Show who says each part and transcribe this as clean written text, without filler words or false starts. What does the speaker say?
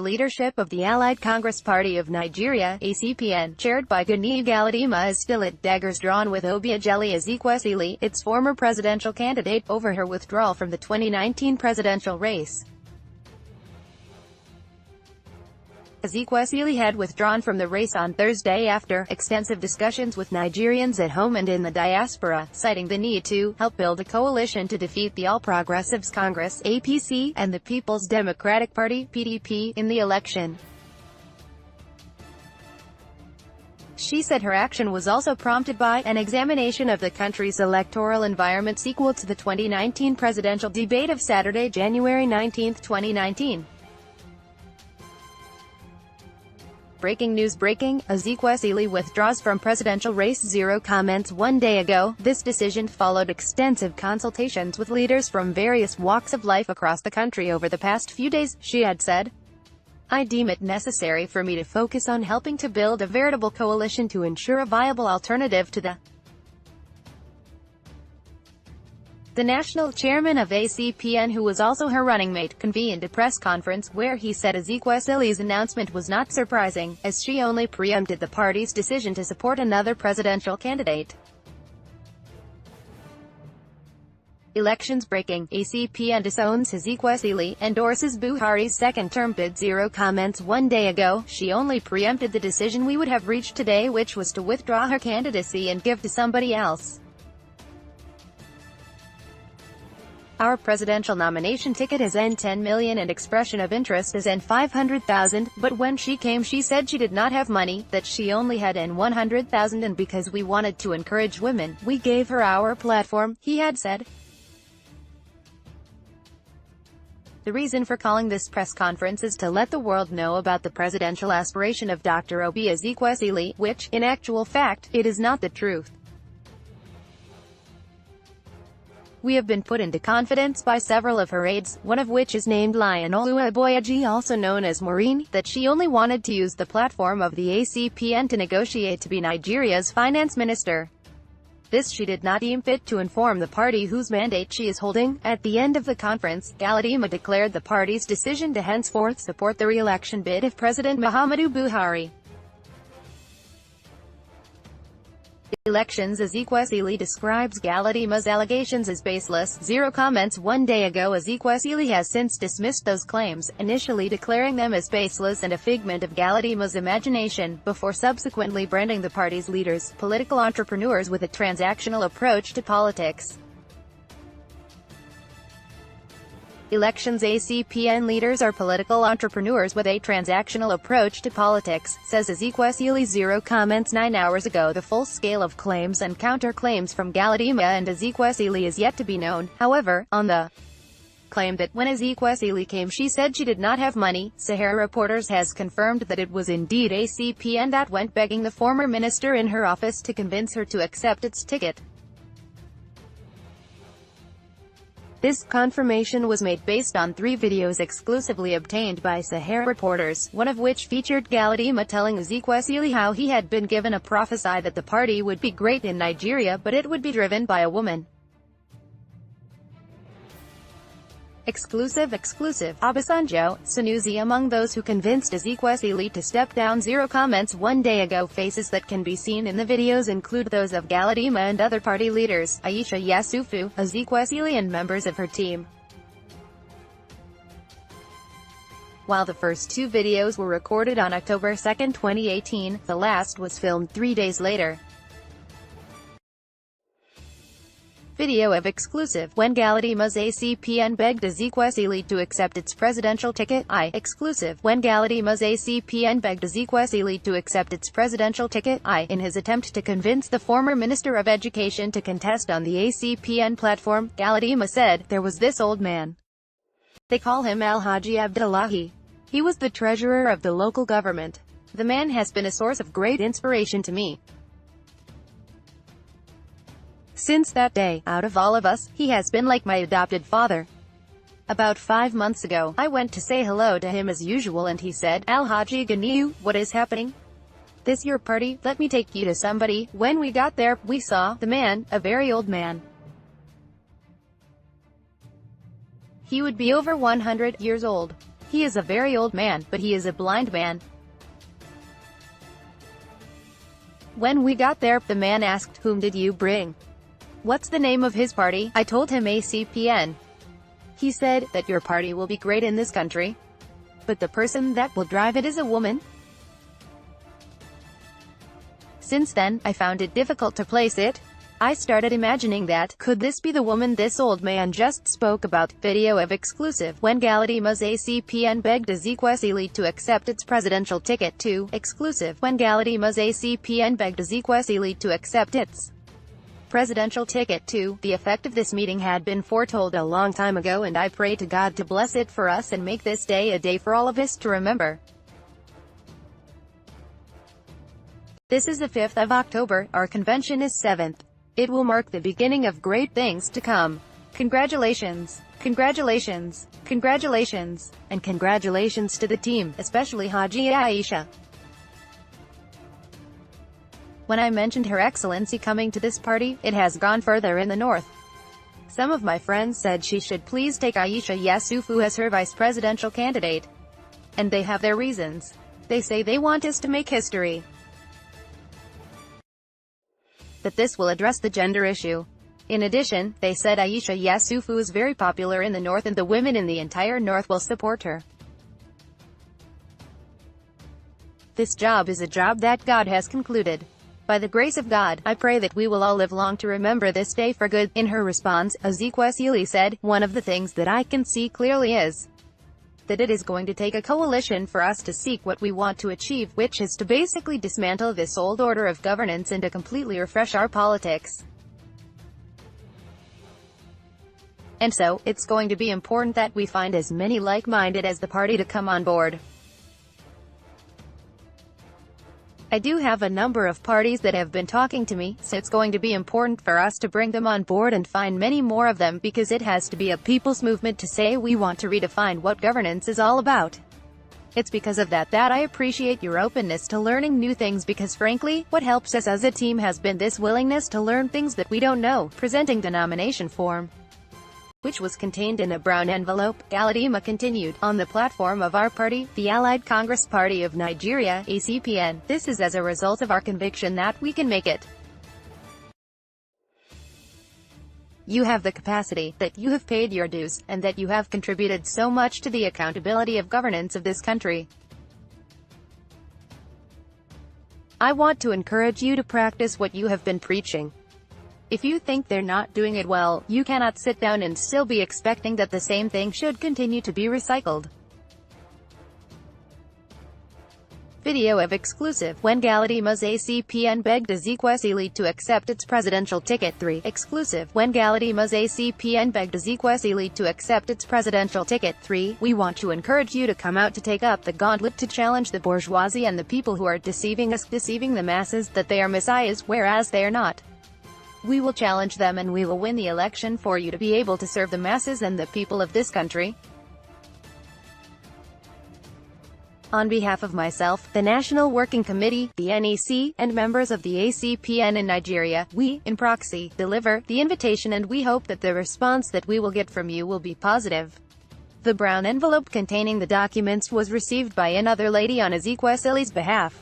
Speaker 1: leadership of the Allied Congress Party of Nigeria, ACPN, chaired by Ganiyu Galadima, is still at daggers drawn with Obiageli Ezekwesili, its former presidential candidate, over her withdrawal from the 2019 presidential race. Ezekwesili had withdrawn from the race on Thursday after extensive discussions with Nigerians at home and in the diaspora, citing the need to help build a coalition to defeat the All Progressives Congress (APC) and the People's Democratic Party (PDP) in the election. She said her action was also prompted by an examination of the country's electoral environment sequel to the 2019 presidential debate of Saturday, January 19, 2019. Breaking news breaking, Ezekwesili withdraws from presidential race. Zero comments. 1 day ago, this decision followed extensive consultations with leaders from various walks of life across the country over the past few days, she had said. I deem it necessary for me to focus on helping to build a veritable coalition to ensure a viable alternative to The national chairman of ACPN, who was also her running mate, convened a press conference where he said Ezekwesili's announcement was not surprising, as she only preempted the party's decision to support another presidential candidate. Elections breaking, ACPN disowns Ezekwesili, endorses Buhari's second-term bid. Zero comments. 1 day ago, she only preempted the decision we would have reached today, which was to withdraw her candidacy and give to somebody else. Our presidential nomination ticket is N10 million and expression of interest is N500,000, but when she came she said she did not have money, that she only had N100,000, and because we wanted to encourage women, we gave her our platform, he had said. The reason for calling this press conference is to let the world know about the presidential aspiration of Dr. Obi Ezekwesili, which, in actual fact, it is not the truth. We have been put into confidence by several of her aides, one of which is named Lionel Obiageli, also known as Maureen, that she only wanted to use the platform of the ACPN to negotiate to be Nigeria's finance minister. This she did not deem fit to inform the party whose mandate she is holding. At the end of the conference, Galadima declared the party's decision to henceforth support the re-election bid of President Muhammadu Buhari. Elections. Ezekwesili describes Galadima's allegations as baseless. Zero comments. 1 day ago, Ezekwesili has since dismissed those claims, initially declaring them as baseless and a figment of Galadima's imagination, before subsequently branding the party's leaders, political entrepreneurs with a transactional approach to politics. Elections. ACPN leaders are political entrepreneurs with a transactional approach to politics, says Ezekwesili. Zero comments. 9 hours ago, the full scale of claims and counter-claims from Galadima and Ezekwesili is yet to be known. However, on the claim that when Ezekwesili came she said she did not have money, Sahara Reporters has confirmed that it was indeed ACPN that went begging the former minister in her office to convince her to accept its ticket. This confirmation was made based on 3 videos exclusively obtained by Sahara Reporters, one of which featured Galadima telling Ezekwesili how he had been given a prophecy that the party would be great in Nigeria but it would be driven by a woman. Exclusive. Obasanjo, Sanusi among those who convinced Ezekwesili to step down. Zero comments. 1 day ago. Faces that can be seen in the videos include those of Galadima and other party leaders, Aisha Yasufu, Ezekwesili and members of her team. While the first 2 videos were recorded on October 2, 2018, the last was filmed 3 days later. Video of exclusive. When Galadima's ACPN begged Ezekwesili to accept its presidential ticket. Exclusive. When Galadima's ACPN begged Ezekwesili to accept its presidential ticket. In his attempt to convince the former Minister of Education to contest on the ACPN platform, Galadima said, there was this old man. They call him Alhaji Abdullahi. He was the treasurer of the local government. The man has been a source of great inspiration to me. Since that day, out of all of us, he has been like my adopted father. About 5 months ago, I went to say hello to him as usual and he said, Alhaji Ganiyu, what is happening? This your party? Let me take you to somebody. When we got there, we saw the man, a very old man. He would be over 100 years old. He is a very old man, but he is a blind man. When we got there, the man asked, "Whom did you bring? What's the name of his party?" I told him ACPN. He said, "That your party will be great in this country. But the person that will drive it is a woman?" Since then, I found it difficult to place it. I started imagining that, could this be the woman this old man just spoke about? Video of exclusive, when Galadima's ACPN begged Ezekwesili to accept its presidential ticket. 2. Exclusive, when Galadima's ACPN begged Ezekwesili to accept its presidential ticket. 2. The effect of this meeting had been foretold a long time ago, and I pray to God to bless it for us and make this day a day for all of us to remember. This is the 5th of October, our convention is 7th. It will mark the beginning of great things to come. Congratulations, congratulations, congratulations, and congratulations to the team, especially Haji Aisha. When I mentioned Her Excellency coming to this party, it has gone further in the north. Some of my friends said she should please take Aisha Yesufu as her vice presidential candidate. And they have their reasons. They say they want us to make history. That this will address the gender issue. In addition, they said Aisha Yesufu is very popular in the north and the women in the entire north will support her. This job is a job that God has concluded. By the grace of God, I pray that we will all live long to remember this day for good. In her response, Ezekwesili said, "One of the things that I can see clearly is that it is going to take a coalition for us to seek what we want to achieve, which is to basically dismantle this old order of governance and to completely refresh our politics. And so, it's going to be important that we find as many like-minded as the party to come on board. I do have a number of parties that have been talking to me, so it's going to be important for us to bring them on board and find many more of them, because it has to be a people's movement to say we want to redefine what governance is all about. It's because of that I appreciate your openness to learning new things, because frankly, what helps us as a team has been this willingness to learn things that we don't know." Presenting the nomination form, which was contained in a brown envelope, Galadima continued, "On the platform of our party, the Allied Congress Party of Nigeria, ACPN, this is as a result of our conviction that we can make it. You have the capacity, that you have paid your dues, and that you have contributed so much to the accountability of governance of this country. I want to encourage you to practice what you have been preaching. If you think they're not doing it well, you cannot sit down and still be expecting that the same thing should continue to be recycled." Video of exclusive, when Galadima's ACPN begged Ezekwesili to accept its presidential ticket. 3. Exclusive, when Galadima's ACPN begged Ezekwesili to accept its presidential ticket. 3. We want to encourage you to come out to take up the gauntlet to challenge the bourgeoisie and the people who are deceiving us, deceiving the masses, that they are messiahs, whereas they are not. We will challenge them and we will win the election for you to be able to serve the masses and the people of this country. On behalf of myself, the National Working Committee, the NEC, and members of the ACPN in Nigeria, we, in proxy, deliver the invitation, and we hope that the response that we will get from you will be positive." The brown envelope containing the documents was received by another lady on Ezekwesili's behalf.